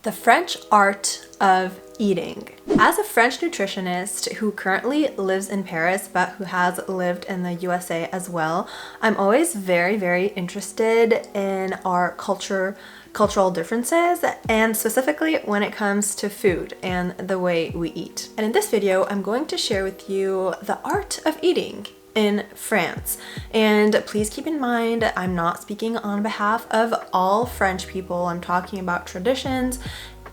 The French art of eating. As a French nutritionist who currently lives in Paris but who has lived in the USA as well, I'm always very interested in our cultural differences, and specifically when it comes to food and the way we eat. And in this video, I'm going to share with you the art of eating in France. And please keep in mind, I'm not speaking on behalf of all French people. I'm talking about traditions,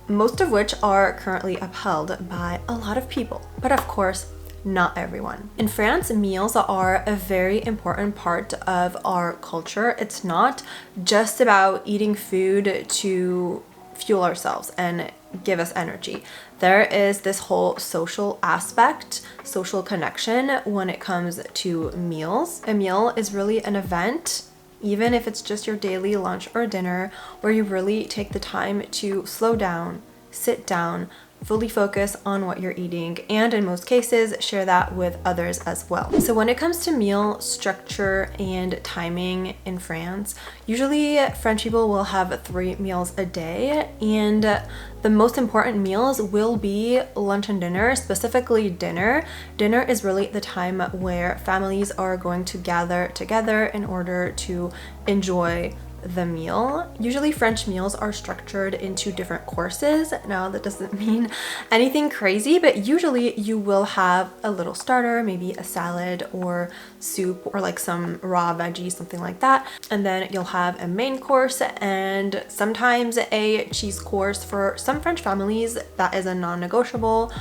most of which are currently upheld by a lot of people, but of course, not everyone. In France, meals are a very important part of our culture. It's not just about eating food to fuel ourselves and give us energy. There is this whole social aspect, social connection when it comes to meals. A meal is really an event, even if it's just your daily lunch or dinner, where you really take the time to slow down, sit down, fully focus on what you're eating, and in most cases share that with others as well. So when it comes to meal structure and timing in France, usually French people will have 3 meals a day, and the most important meals will be lunch and dinner, specifically dinner. Dinner is really the time where families are going to gather together in order to enjoy the meal. Usually French meals are structured into different courses. Now that doesn't mean anything crazy, but usually you will have a little starter, maybe a salad or soup or like some raw veggies, something like that. And then you'll have a main course and sometimes a cheese course. For some French families, that is a non-negotiable.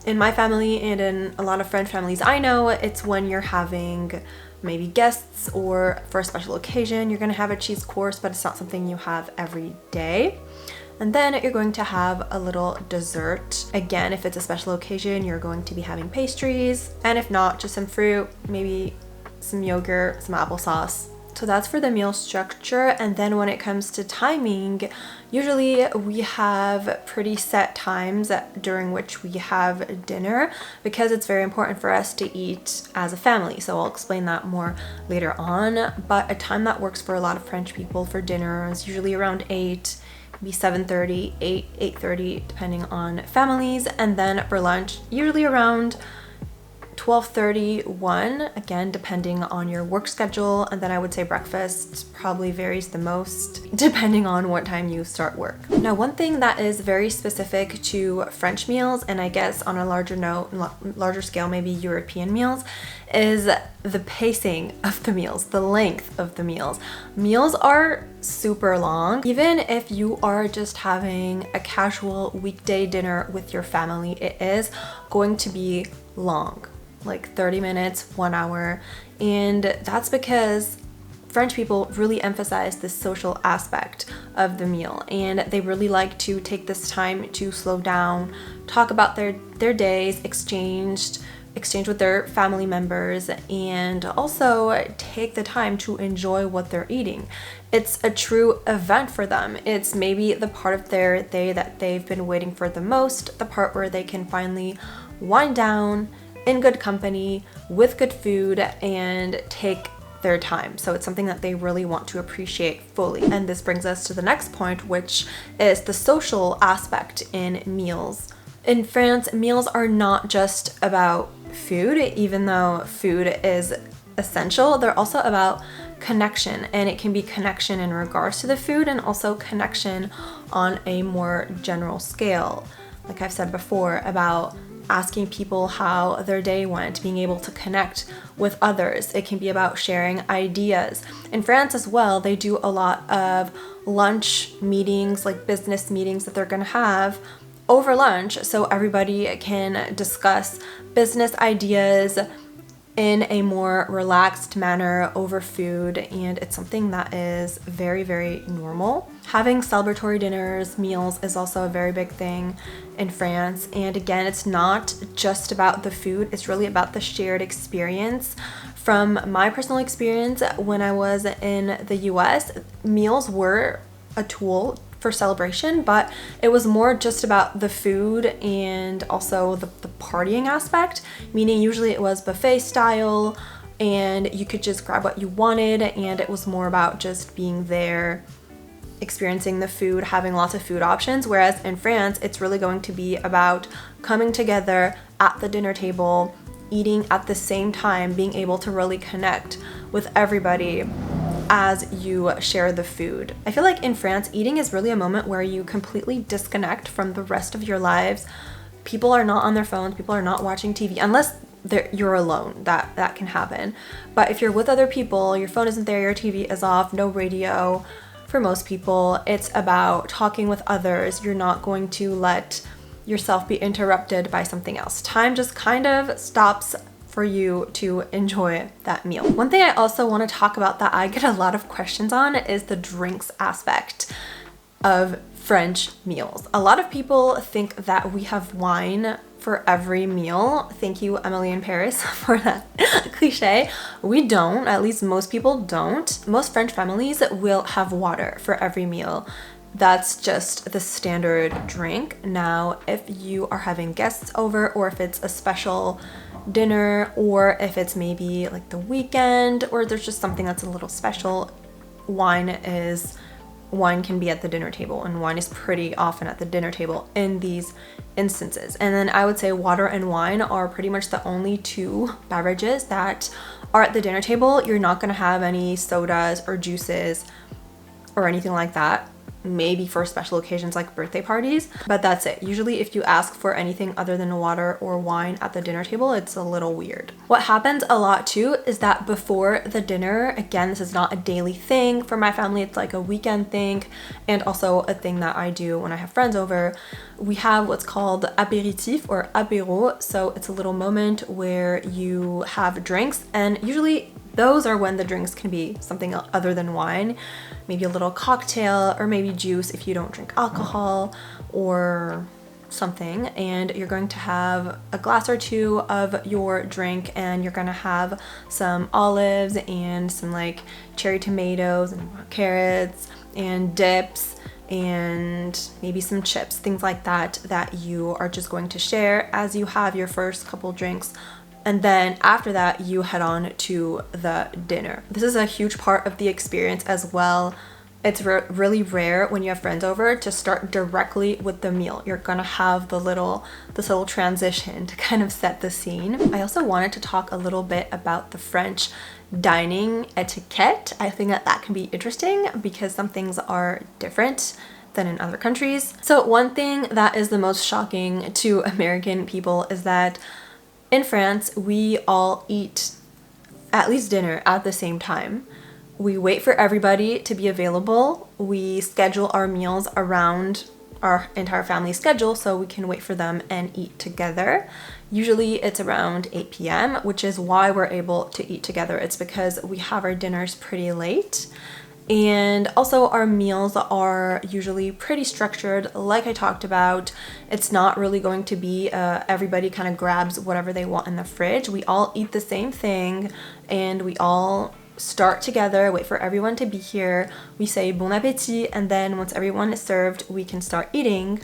In my family and in a lot of French families I know, it's when you're having maybe guests or for a special occasion, you're gonna have a cheese course, but it's not something you have every day. And then you're going to have a little dessert. Again, if it's a special occasion, you're going to be having pastries, and if not, just some fruit, maybe some yogurt, some applesauce. So that's for the meal structure. And then when it comes to timing, usually we have pretty set times during which we have dinner because it's very important for us to eat as a family. So I'll explain that more later on. But a time that works for a lot of French people for dinner is usually around 8, maybe 7:30, 8:30, depending on families. And then for lunch, usually around 12:30, 1, again, depending on your work schedule. And then I would say breakfast probably varies the most depending on what time you start work. Now, one thing that is very specific to French meals, and I guess on a larger scale, maybe European meals, is the pacing of the meals, the length of the meals. Meals are super long. Even if you are just having a casual weekday dinner with your family, it is going to be long. Like 30 minutes, 1 hour. And that's because French people really emphasize the social aspect of the meal, and they really like to take this time to slow down, talk about their days, exchange with their family members, and also take the time to enjoy what they're eating. It's a true event for them. It's maybe the part of their day that they've been waiting for the most, the part where they can finally wind down in good company, with good food, and take their time. So it's something that they really want to appreciate fully. And this brings us to the next point, which is the social aspect in meals. In France, meals are not just about food, even though food is essential. They're also about connection, and it can be connection in regards to the food and also connection on a more general scale. Like I've said before, about asking people how their day went, being able to connect with others. It can be about sharing ideas. In France as well, they do a lot of lunch meetings, like business meetings that they're gonna have over lunch, so everybody can discuss business ideas in a more relaxed manner over food, and it's something that is very normal. Having celebratory dinners, meals is also a very big thing in France. And again, it's not just about the food, it's really about the shared experience. From my personal experience when I was in the US, meals were a tool for celebration, but it was more just about the food and also the partying aspect, meaning usually it was buffet style and you could just grab what you wanted, and it was more about just being there experiencing the food, having lots of food options, whereas in France, it's really going to be about coming together at the dinner table, eating at the same time, being able to really connect with everybody as you share the food. I feel like in France, eating is really a moment where you completely disconnect from the rest of your lives. People are not on their phones, people are not watching TV, unless you're alone. That can happen. But if you're with other people, your phone isn't there, your TV is off, no radio. For most people, it's about talking with others. You're not going to let yourself be interrupted by something else. Time just kind of stops for you to enjoy that meal. One thing I also want to talk about that I get a lot of questions on is the drinks aspect of French meals. A lot of people think that we have wine for every meal. Thank you, Emily in Paris, for that cliche. We don't, at least most people don't. Most French families will have water for every meal. That's just the standard drink. Now, if you are having guests over, or if it's a special dinner, or if it's maybe like the weekend, or there's just something that's a little special, wine can be at the dinner table, and wine is pretty often at the dinner table in these instances. And then I would say water and wine are pretty much the only two beverages that are at the dinner table. You're not going to have any sodas or juices or anything like that. Maybe for special occasions like birthday parties, but that's it. Usually if you ask for anything other than water or wine at the dinner table, it's a little weird. What happens a lot too is that before the dinner, again, this is not a daily thing. For my family, it's like a weekend thing, and also a thing that I do when I have friends over. We have what's called apéritif or apéro. So it's a little moment where you have drinks, and usually those are when the drinks can be something other than wine, maybe a little cocktail or maybe juice if you don't drink alcohol or something. And you're going to have a glass or two of your drink, and you're going to have some olives and some like cherry tomatoes and carrots and dips and maybe some chips, things like that you are just going to share as you have your first couple drinks. And then after that, you head on to the dinner. This is a huge part of the experience as well. It's really rare when you have friends over to start directly with the meal. You're gonna have this little transition to kind of set the scene. I also wanted to talk a little bit about the French dining etiquette. I think that can be interesting because some things are different than in other countries. So one thing that is the most shocking to American people is that in France, we all eat at least dinner at the same time. We wait for everybody to be available. We schedule our meals around our entire family schedule so we can wait for them and eat together. Usually it's around 8 p.m., which is why we're able to eat together. It's because we have our dinners pretty late. And also our meals are usually pretty structured. Like I talked about, it's not really going to be everybody kind of grabs whatever they want in the fridge. We all eat the same thing, and we all start together, wait for everyone to be here. We say bon appétit, and then once everyone is served, we can start eating.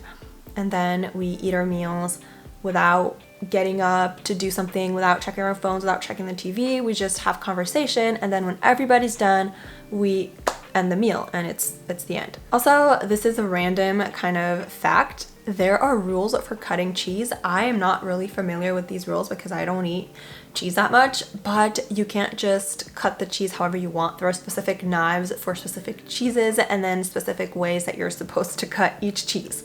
And then we eat our meals without getting up to do something, without checking our phones, without checking the TV. We just have conversation, and then when everybody's done, we end the meal, and it's the end. Also, this is a random kind of fact. There are rules for cutting cheese. I am not really familiar with these rules because I don't eat cheese that much, but you can't just cut the cheese however you want. There are specific knives for specific cheeses and then specific ways that you're supposed to cut each cheese.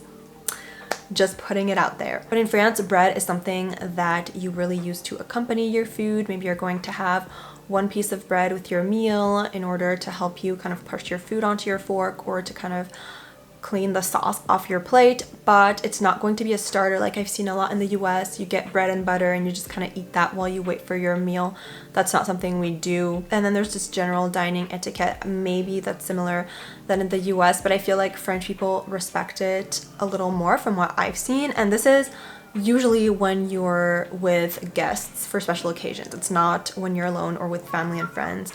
Just putting it out there. But in France, bread is something that you really use to accompany your food. Maybe you're going to have one piece of bread with your meal in order to help you kind of push your food onto your fork or to kind of clean the sauce off your plate, but it's not going to be a starter like I've seen a lot in the US. You get bread and butter and you just kind of eat that while you wait for your meal. That's not something we do. And then there's just general dining etiquette. Maybe that's similar than in the US, but I feel like French people respect it a little more from what I've seen. And this is usually when you're with guests for special occasions. It's not when you're alone or with family and friends,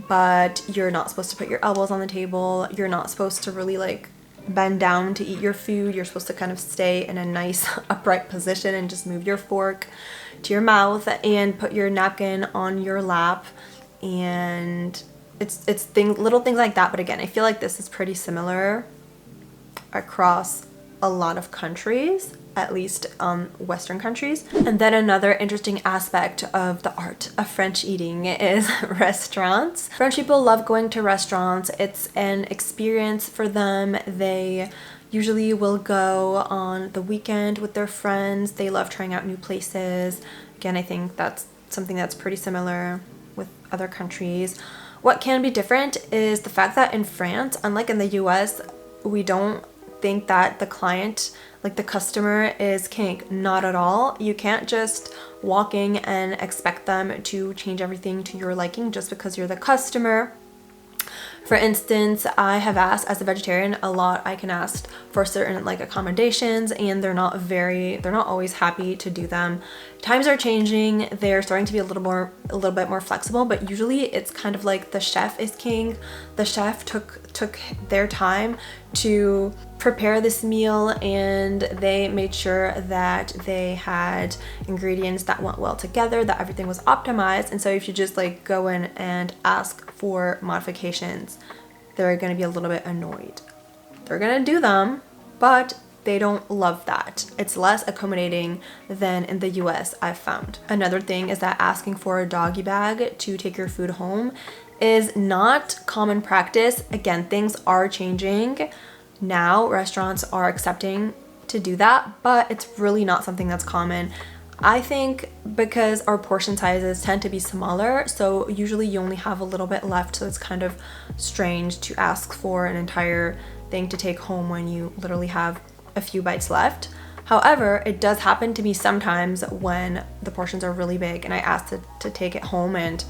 but you're not supposed to put your elbows on the table. You're not supposed to really like bend down to eat your food. You're supposed to kind of stay in a nice upright position and just move your fork to your mouth and put your napkin on your lap, and little things like that. But again, I feel like this is pretty similar across a lot of countries, at least Western countries. And then another interesting aspect of the art of French eating is restaurants. French people love going to restaurants. It's an experience for them. They usually will go on the weekend with their friends. They love trying out new places. Again, I think that's something that's pretty similar with other countries. What can be different is the fact that in France, unlike in the US, we don't think that the client, like the customer, is king. Not at all. You can't just walk in and expect them to change everything to your liking just because you're the customer. For instance, I have asked, as a vegetarian, a lot. I can ask for certain like accommodations, and they're not always happy to do them. Times are changing. They're starting to be a little bit more flexible, but usually it's kind of like the chef is king. The chef took their time to prepare this meal, and they made sure that they had ingredients that went well together, that everything was optimized. And so if you just like go in and ask for modifications, they're going to be a little bit annoyed. They're going to do them, but they don't love that. It's less accommodating than in the US, I've found. Another thing is that asking for a doggy bag to take your food home is not common practice. Again, things are changing. Now restaurants are accepting to do that, but it's really not something that's common. I think because our portion sizes tend to be smaller, so usually you only have a little bit left, so it's kind of strange to ask for an entire thing to take home when you literally have a few bites left. However, it does happen to me sometimes when the portions are really big and I ask to take it home, and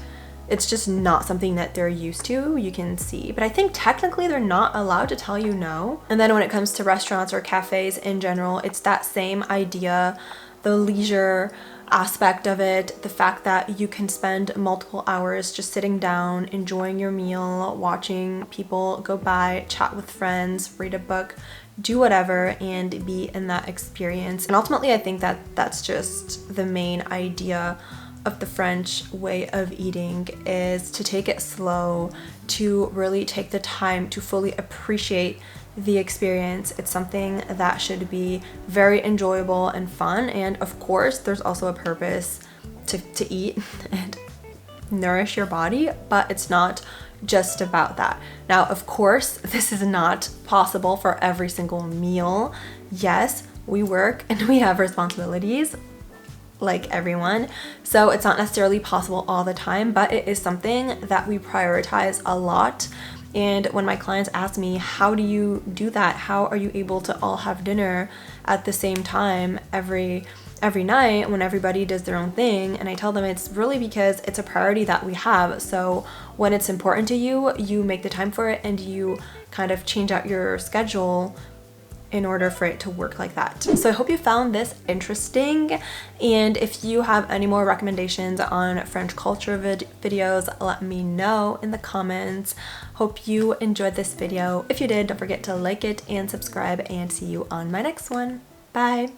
it's just not something that they're used to, you can see. But I think technically they're not allowed to tell you no. And then when it comes to restaurants or cafes in general, it's that same idea, the leisure aspect of it, the fact that you can spend multiple hours just sitting down, enjoying your meal, watching people go by, chat with friends, read a book, do whatever, and be in that experience. And ultimately, I think that that's just the main idea of the French way of eating, is to take it slow, to really take the time to fully appreciate the experience. It's something that should be very enjoyable and fun. And of course, there's also a purpose to eat and nourish your body, but it's not just about that. Now, of course, this is not possible for every single meal. Yes, we work and we have responsibilities like everyone, so it's not necessarily possible all the time, but it is something that we prioritize a lot. And when my clients ask me, how do you do that? How are you able to all have dinner at the same time every night when everybody does their own thing? And I tell them it's really because it's a priority that we have. So when it's important to you, you make the time for it, and you kind of change out your schedule in order for it to work like that. So I hope you found this interesting, and if you have any more recommendations on French culture videos, let me know in the comments. Hope you enjoyed this video. If you did, don't forget to like it and subscribe, and see you on my next one. Bye!